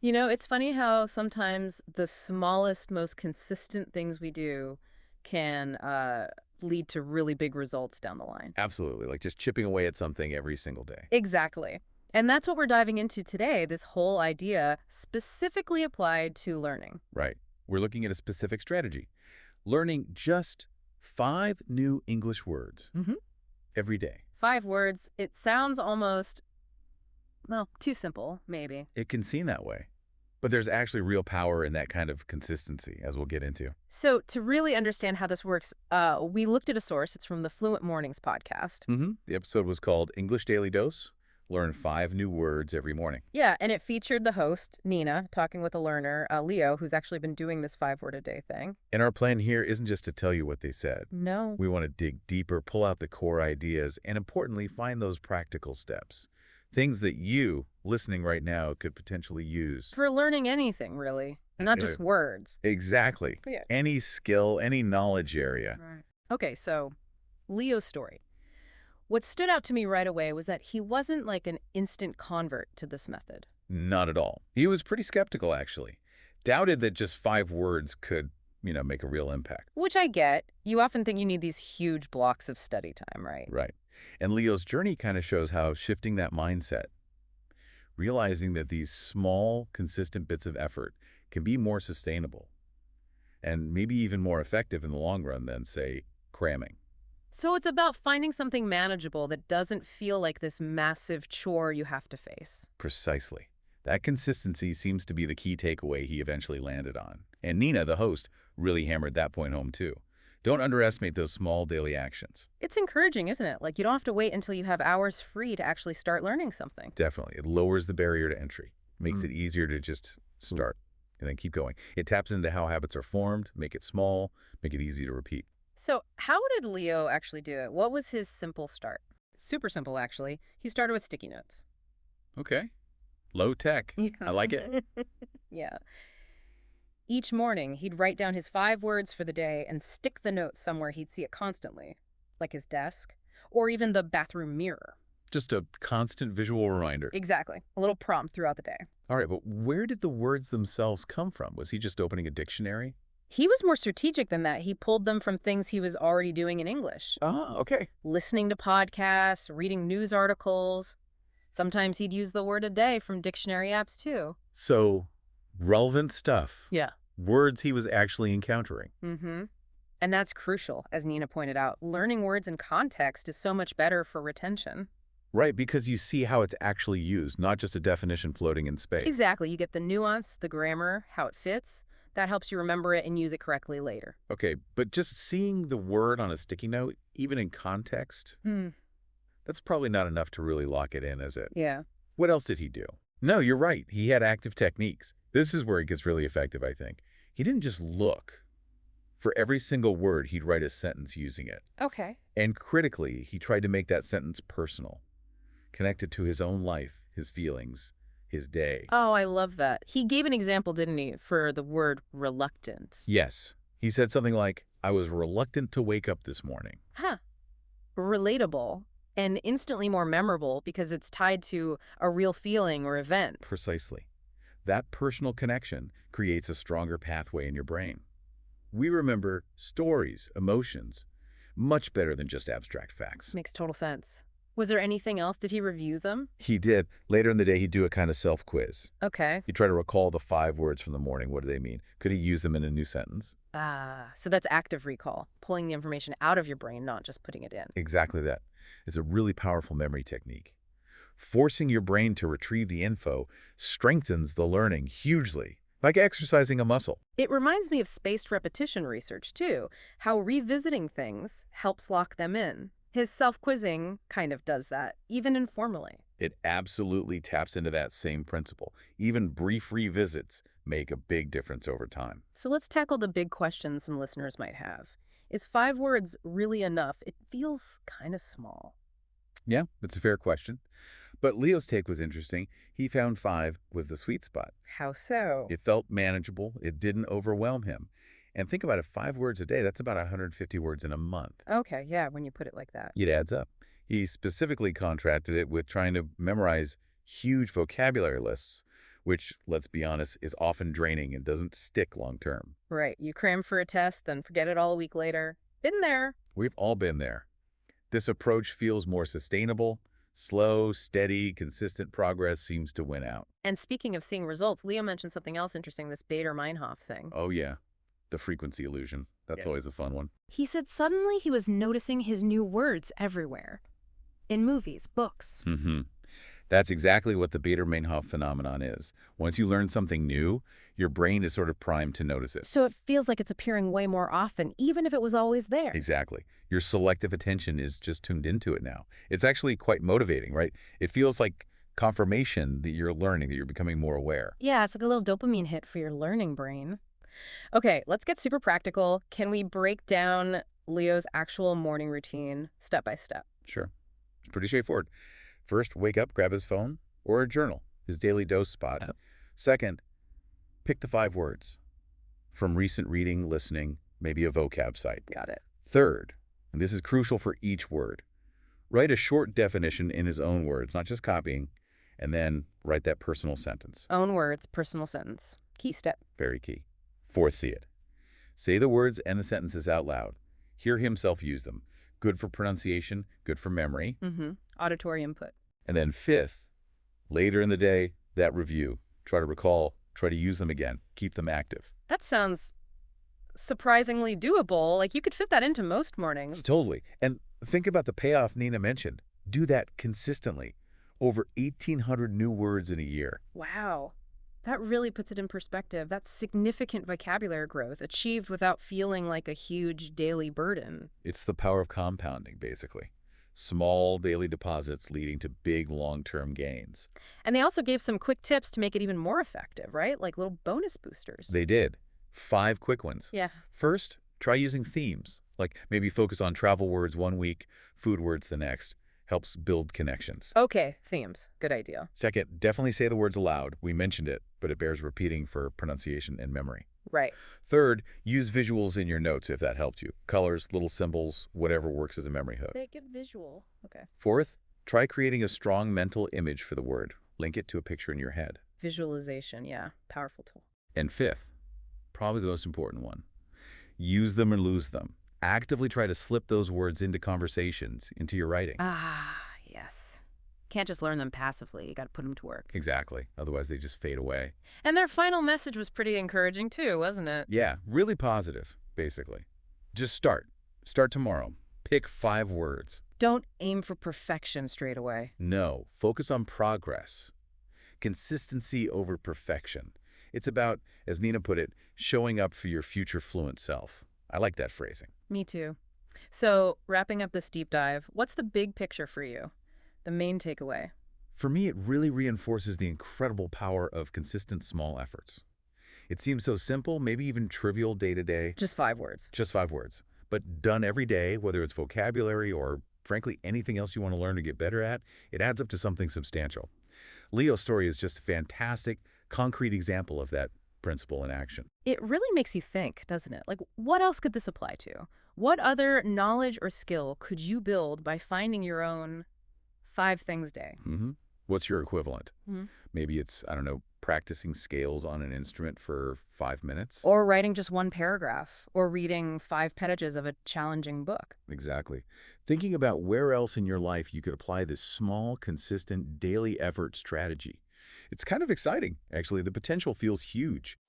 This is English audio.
You know, it's funny how sometimes the smallest, most consistent things we do can lead to really big results down the line. Absolutely, like just chipping away at something every single day. Exactly. And that's what we're diving into today, this whole idea specifically applied to learning. Right. We're looking at a specific strategy. Learning just 5 new English words Hmm. every day. 5 words. It sounds almost, well, too simple, maybe. It can seem that way, but there's actually real power in that kind of consistency, as we'll get into. So, to really understand how this works, we looked at a source. It's from the Fluent Mornings podcast. The episode was called English Daily Dose. Learn 5 new words every morning. Yeah, and it featured the host, Nina, talking with a learner, Leo, who's actually been doing this 5 word a day thing. And our plan here isn't just to tell you what they said. No. We want to dig deeper, pull out the core ideas, and importantly, find those practical steps. Things that you, listening right now, could potentially use. For learning anything, really, not Uh, just words. Exactly. Yeah. Any skill, any knowledge area. Right. Okay, so Leo's story. What stood out to me right away was that he wasn't like an instant convert to this method. Not at all. He was pretty skeptical, actually. Doubted that just 5 words could, make a real impact. Which I get. You often think you need these huge blocks of study time, right? Right. And Leo's journey kind of shows how shifting that mindset, realizing that these small, consistent bits of effort can be more sustainable and maybe even more effective in the long run than, say, cramming. So it's about finding something manageable that doesn't feel like this massive chore you have to face. Precisely. That consistency seems to be the key takeaway he eventually landed on. And Nina, the host, really hammered that point home too. Don't underestimate those small daily actions. It's encouraging, isn't it? Like you don't have to wait until you have hours free to actually start learning something. Definitely. It lowers the barrier to entry, makes Mm. it easier to just start and then keep going. It taps into how habits are formed, make it small, make it easy to repeat. So, how did Leo actually do it? What was his simple start? Super simple, actually. He started with sticky notes. Okay. Low tech. Yeah. I like it. Yeah. Each morning, he'd write down his 5 words for the day and stick the notes somewhere he'd see it constantly, like his desk or even the bathroom mirror. Just a constant visual reminder. Exactly. A little prompt throughout the day. All right, but where did the words themselves come from? Was he just opening a dictionary? He was more strategic than that. He pulled them from things he was already doing in English, Ah, okay. listening to podcasts, reading news articles. Sometimes he'd use the word a day from dictionary apps, too. So, relevant stuff. Yeah. Words he was actually encountering. Mm-hmm. And that's crucial, as Nina pointed out. Learning words in context is so much better for retention. Right, because you see how it's actually used, not just a definition floating in space. Exactly. You get the nuance, the grammar, how it fits. That helps you remember it and use it correctly later. Okay, but just seeing the word on a sticky note, even in context, Hmm. that's probably not enough to really lock it in, is it? Yeah. What else did he do? No, you're right. He had active techniques. This is where it gets really effective, I think. He didn't just look. For every single word, he'd write a sentence using it. Okay. And critically, he tried to make that sentence personal, connected to his own life, his feelings, his day. Oh, I love that. He gave an example, didn't he, for the word reluctant? Yes, he said something like, I was reluctant to wake up this morning. Huh. Relatable and instantly more memorable because it's tied to a real feeling or event. Precisely. That personal connection creates a stronger pathway in your brain. We remember stories, emotions, much better than just abstract facts. Makes total sense. Was there anything else? Did he review them? He did. Later in the day, he'd do a kind of self-quiz. Okay. He'd try to recall the 5 words from the morning. What do they mean? Could he use them in a new sentence? Ah, so that's active recall, pulling the information out of your brain, not just putting it in. Exactly that. It's a really powerful memory technique. Forcing your brain to retrieve the info strengthens the learning hugely, like exercising a muscle. It reminds me of spaced repetition research, too, how revisiting things helps lock them in. His self-quizzing kind of does that, even informally. It absolutely taps into that same principle. Even brief revisits make a big difference over time. So let's tackle the big questions some listeners might have. Is 5 words really enough? It feels kind of small. Yeah, it's a fair question. But Leo's take was interesting. He found 5 was the sweet spot. How so? It felt manageable. It didn't overwhelm him. And think about it, 5 words a day, that's about 150 words in a month. Okay, yeah, when you put it like that. It adds up. He specifically contrasted it with trying to memorize huge vocabulary lists, which, let's be honest, is often draining and doesn't stick long term. Right. You cram for a test, then forget it all a week later. Been there. We've all been there. This approach feels more sustainable. Slow, steady, consistent progress seems to win out. And speaking of seeing results, Leo mentioned something else interesting, this Bader-Meinhof thing. Oh, yeah. The frequency illusion. That's always a fun one. He said suddenly he was noticing his new words everywhere. In movies, books. Mm-hmm. That's exactly what the Bader-Meinhof phenomenon is. Once you learn something new, your brain is sort of primed to notice it. So it feels like it's appearing way more often, even if it was always there. Exactly. Your selective attention is just tuned into it now. It's actually quite motivating, right? It feels like confirmation that you're learning, that you're becoming more aware. Yeah, it's like a little dopamine hit for your learning brain. Okay, let's get super practical. Can we break down Leo's actual morning routine step by step? Sure. It's pretty straightforward. First, wake up, grab his phone or a journal, his daily dose spot. Oh. Second, pick the 5 words from recent reading, listening, maybe a vocab site. Got it. Third, and this is crucial for each word, write a short definition in his own words, not just copying, and then write that personal sentence. Own words, personal sentence. Key step. Very key. Fourth, see it. Say the words and the sentences out loud. Hear himself use them. Good for pronunciation, good for memory. Auditory input. And then fifth, later in the day, that review. Try to recall, try to use them again, keep them active. That sounds surprisingly doable. Like you could fit that into most mornings. Totally. And think about the payoff Nina mentioned. Do that consistently. Over 1,800 new words in a year. Wow. That really puts it in perspective. That's significant vocabulary growth achieved without feeling like a huge daily burden. It's the power of compounding, basically. Small daily deposits leading to big long-term gains. And they also gave some quick tips to make it even more effective, right? Like little bonus boosters. They did. 5 quick ones. Yeah. First, try using themes. Like maybe focus on travel words one week, food words the next. Helps build connections. Okay, themes. Good idea. Second, definitely say the words aloud. We mentioned it, but it bears repeating for pronunciation and memory. Right. Third, use visuals in your notes if that helped you. Colors, little symbols, whatever works as a memory hook. Make it visual. Okay. Fourth, try creating a strong mental image for the word. Link it to a picture in your head. Visualization, yeah. Powerful tool. And fifth, probably the most important one, use them or lose them. Actively try to slip those words into conversations, into your writing. Ah, yes. Can't just learn them passively. You got to put them to work. Exactly. Otherwise, they just fade away. And their final message was pretty encouraging too, wasn't it? Yeah, really positive, basically. Just start. Start tomorrow. Pick 5 words. Don't aim for perfection straight away. No, focus on progress. Consistency over perfection. It's about, as Nina put it, showing up for your future fluent self. I like that phrasing. Me too. So, wrapping up this deep dive, what's the big picture for you? The main takeaway? For me, it really reinforces the incredible power of consistent small efforts. It seems so simple, maybe even trivial day to day. Just 5 words. Just 5 words. But done every day, whether it's vocabulary or, frankly, anything else you want to learn to get better at, it adds up to something substantial. Leo's story is just a fantastic, concrete example of that principle in action. It really makes you think, doesn't it? Like, what else could this apply to? What other knowledge or skill could you build by finding your own 5 things day? What's your equivalent? Hmm. Maybe it's, I don't know, practicing scales on an instrument for 5 minutes? Or writing just 1 paragraph, or reading 5 pages of a challenging book. Exactly. Thinking about where else in your life you could apply this small, consistent, daily effort strategy. It's kind of exciting, actually. The potential feels huge.